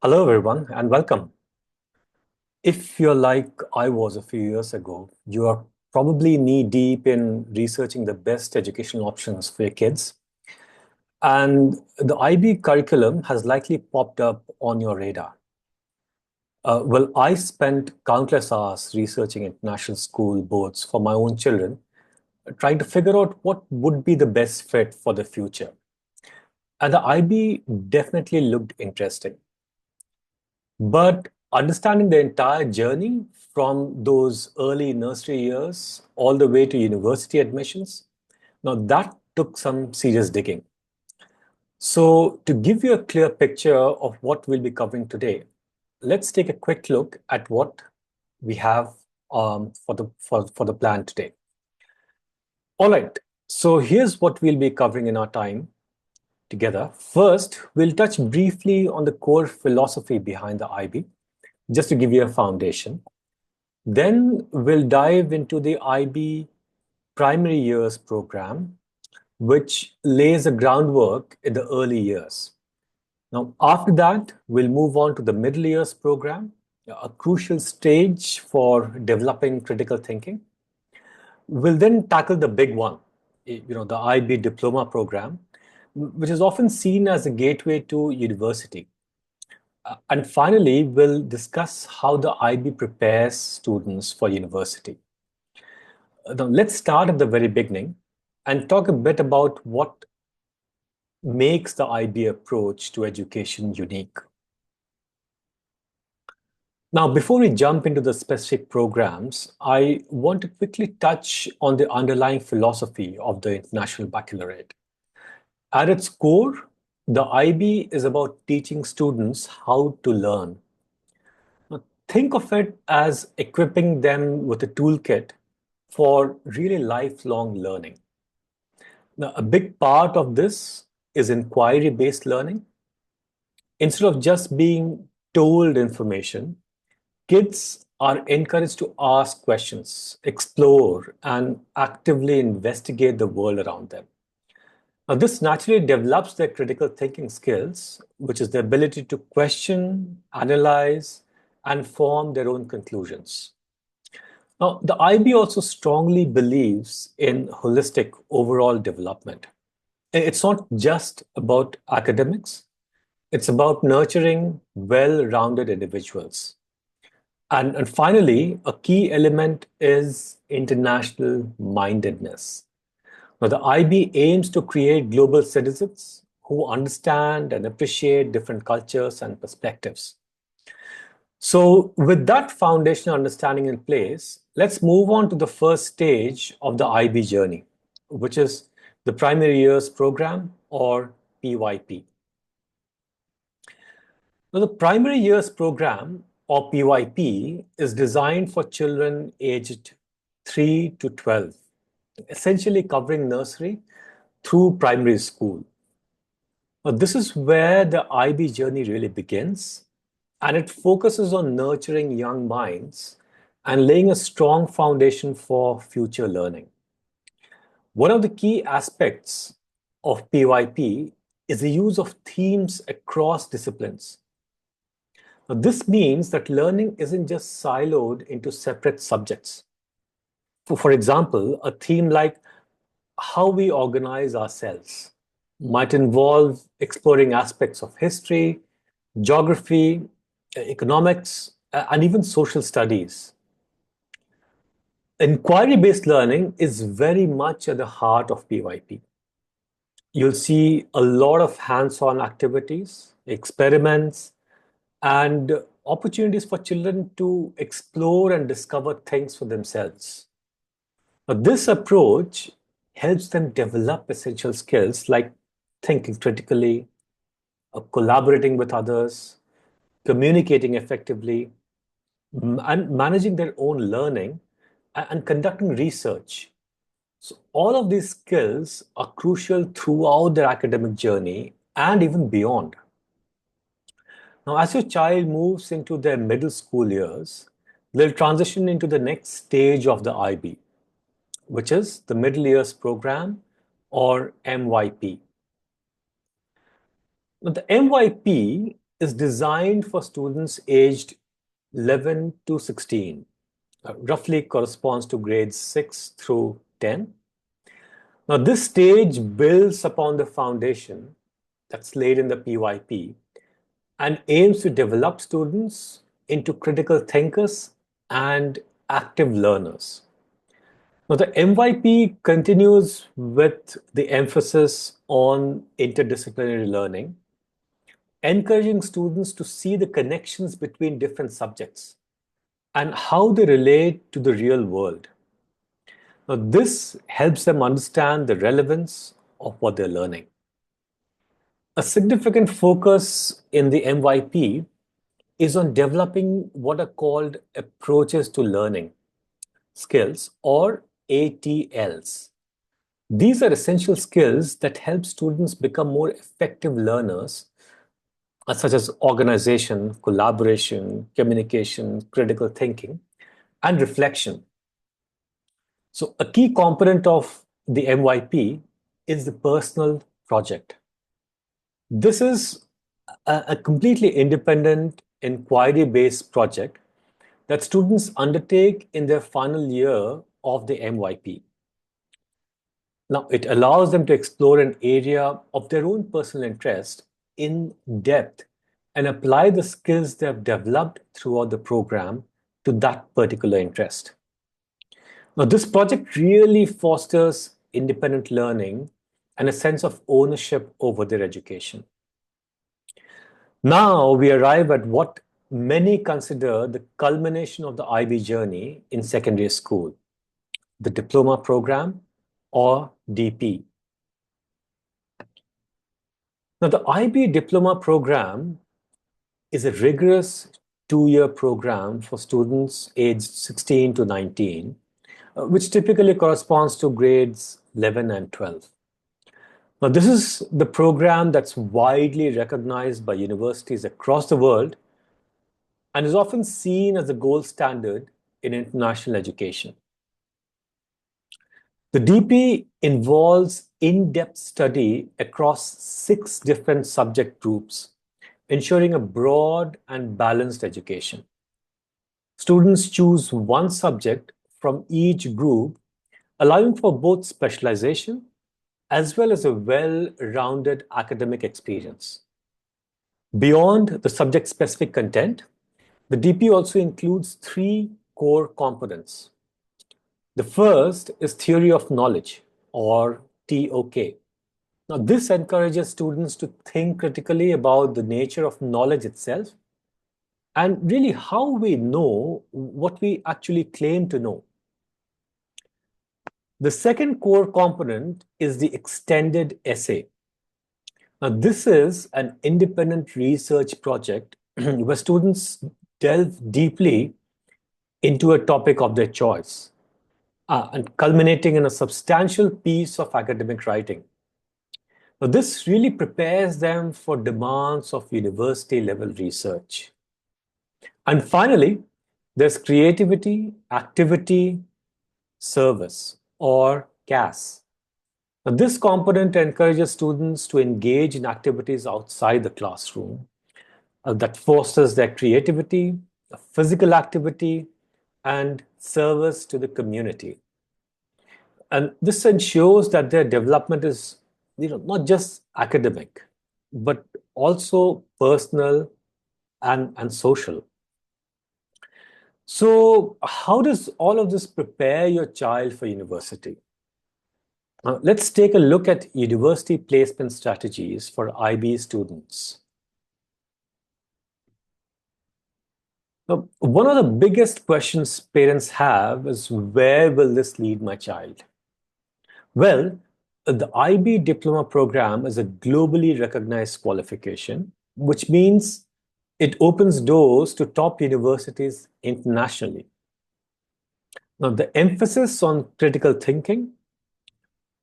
Hello, everyone, and welcome. If you're like I was a few years ago, you are probably knee deep in researching the best educational options for your kids. And the IB curriculum has likely popped up on your radar. Well, I spent countless hours researching international school boards for my own children, trying to figure out what would be the best fit for the future. And the IB definitely looked interesting. But understanding the entire journey from those early nursery years all the way to university admissions, now that took some serious digging. So, to give you a clear picture of what we'll be covering today, let's take a quick look at what we have for the plan today. All right, so here's what we'll be covering in our time together. First, we'll touch briefly on the core philosophy behind the IB, just to give you a foundation. Then we'll dive into the IB primary years program, which lays the groundwork in the early years. Now, after that, we'll move on to the middle years program, a crucial stage for developing critical thinking. We'll then tackle the big one, the IB diploma program, which is often seen as a gateway to university. And finally, we'll discuss how the IB prepares students for university. Now, let's start at the very beginning and talk a bit about what makes the IB approach to education unique. Now, before we jump into the specific programs, I want to quickly touch on the underlying philosophy of the International Baccalaureate. At its core, the IB is about teaching students how to learn. Now, think of it as equipping them with a toolkit for really lifelong learning. Now, a big part of this is inquiry-based learning. Instead of just being told information, kids are encouraged to ask questions, explore, and actively investigate the world around them. Now, this naturally develops their critical thinking skills, which is the ability to question, analyze, and form their own conclusions. Now, the IB also strongly believes in holistic overall development. It's not just about academics, it's about nurturing well rounded individuals. And finally, a key element is international mindedness. Now, the IB aims to create global citizens who understand and appreciate different cultures and perspectives. So, with that foundational understanding in place, let's move on to the first stage of the IB journey, which is the primary years program or PYP. Now, the primary years program or PYP is designed for children aged 3 to 12, essentially covering nursery through primary school. Now, this is where the IB journey really begins, and it focuses on nurturing young minds and laying a strong foundation for future learning. One of the key aspects of PYP is the use of themes across disciplines. Now, this means that learning isn't just siloed into separate subjects. For example, a theme like how we organize ourselves might involve exploring aspects of history, geography, economics, and even social studies. Inquiry based learning is very much at the heart of PYP. You'll see a lot of hands on activities, experiments, and opportunities for children to explore and discover things for themselves. Now, this approach helps them develop essential skills like thinking critically, collaborating with others, communicating effectively, and managing their own learning and conducting research. So, all of these skills are crucial throughout their academic journey and even beyond. Now, as your child moves into their middle school years, they'll transition into the next stage of the IB, which is the Middle Years Program or MYP. Now, the MYP is designed for students aged 11 to 16, roughly corresponds to grades 6 through 10. Now, this stage builds upon the foundation that's laid in the PYP and aims to develop students into critical thinkers and active learners. Now, the MYP continues with the emphasis on interdisciplinary learning, encouraging students to see the connections between different subjects and how they relate to the real world. Now, this helps them understand the relevance of what they're learning. A significant focus in the MYP is on developing what are called approaches to learning skills, or ATLs. These are essential skills that help students become more effective learners, such as organization, collaboration, communication, critical thinking, and reflection. So, a key component of the MYP is the personal project. This is a completely independent, inquiry based project that students undertake in their final year of the MYP. Now, it allows them to explore an area of their own personal interest in depth and apply the skills they have developed throughout the program to that particular interest. Now, this project really fosters independent learning and a sense of ownership over their education. Now, we arrive at what many consider the culmination of the IB journey in secondary school, the diploma program, or DP. Now, the IB diploma program is a rigorous 2-year program for students aged 16 to 19, which typically corresponds to grades 11 and 12. Now, this is the program that's widely recognized by universities across the world and is often seen as the gold standard in international education. The DP involves in-depth study across 6 different subject groups, ensuring a broad and balanced education. Students choose one subject from each group, allowing for both specialization as well as a well-rounded academic experience. Beyond the subject-specific content, the DP also includes 3 core components. The first is theory of knowledge, or TOK. Now, this encourages students to think critically about the nature of knowledge itself and really how we know what we actually claim to know. The second core component is the extended essay. Now, this is an independent research project where students delve deeply into a topic of their choice, and culminating in a substantial piece of academic writing. Now, this really prepares them for demands of university level research. And finally, there's creativity, activity, service, or CAS. Now, this component encourages students to engage in activities outside the classroom that fosters their creativity, physical activity, and service to the community. And this ensures that their development is, not just academic, but also personal and social. So, how does all of this prepare your child for university? Let's take a look at university placement strategies for IB students. Now, one of the biggest questions parents have is, where will this lead my child? Well, the IB diploma program is a globally recognized qualification, which means it opens doors to top universities internationally. Now, the emphasis on critical thinking,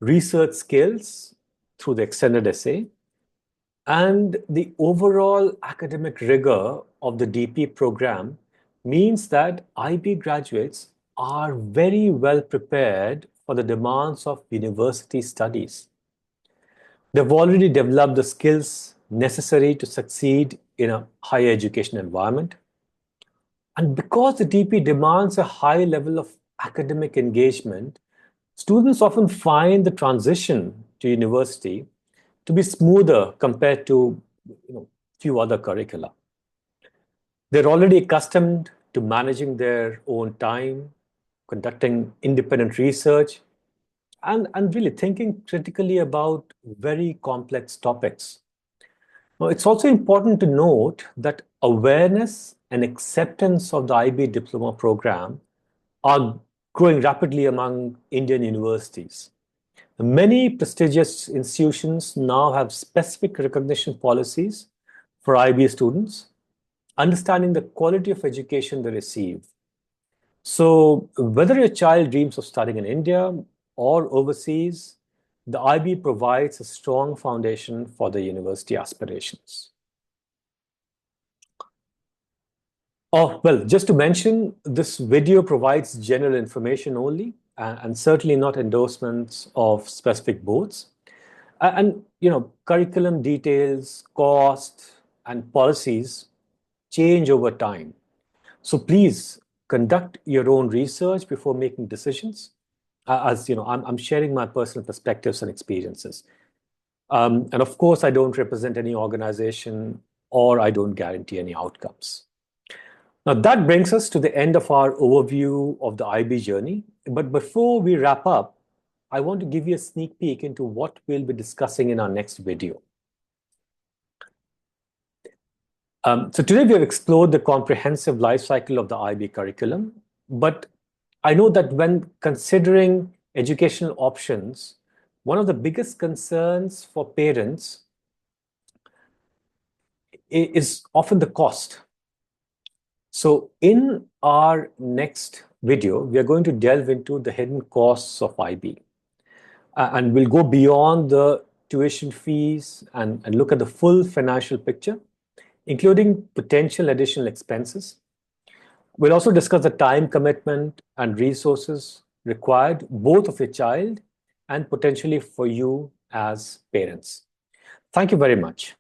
research skills through the extended essay, and the overall academic rigor of the DP program means that IB graduates are very well prepared for the demands of university studies. They've already developed the skills necessary to succeed in a higher education environment. And because the DP demands a high level of academic engagement, students often find the transition to university to be smoother compared to few other curricula. They're already accustomed to managing their own time, conducting independent research, and really thinking critically about very complex topics. Now, it's also important to note that awareness and acceptance of the IB diploma program are growing rapidly among Indian universities. Many prestigious institutions now have specific recognition policies for IB students, understanding the quality of education they receive. So, whether your child dreams of studying in India or overseas, the IB provides a strong foundation for their university aspirations. Oh, well, just to mention, this video provides general information only and certainly not endorsements of specific boards. And, curriculum details, cost, and policies change over time. So please conduct your own research before making decisions. As you know, I'm sharing my personal perspectives and experiences. And of course, I don't represent any organization or I don't guarantee any outcomes. Now, that brings us to the end of our overview of the IB journey. But before we wrap up, I want to give you a sneak peek into what we'll be discussing in our next video. So today we have explored the comprehensive life cycle of the IB curriculum, but I know that when considering educational options, one of the biggest concerns for parents is often the cost. So in our next video, we are going to delve into the hidden costs of IB. And we'll go beyond the tuition fees and look at the full financial picture, including potential additional expenses. We'll also discuss the time commitment and resources required, both of your child and potentially for you as parents. Thank you very much.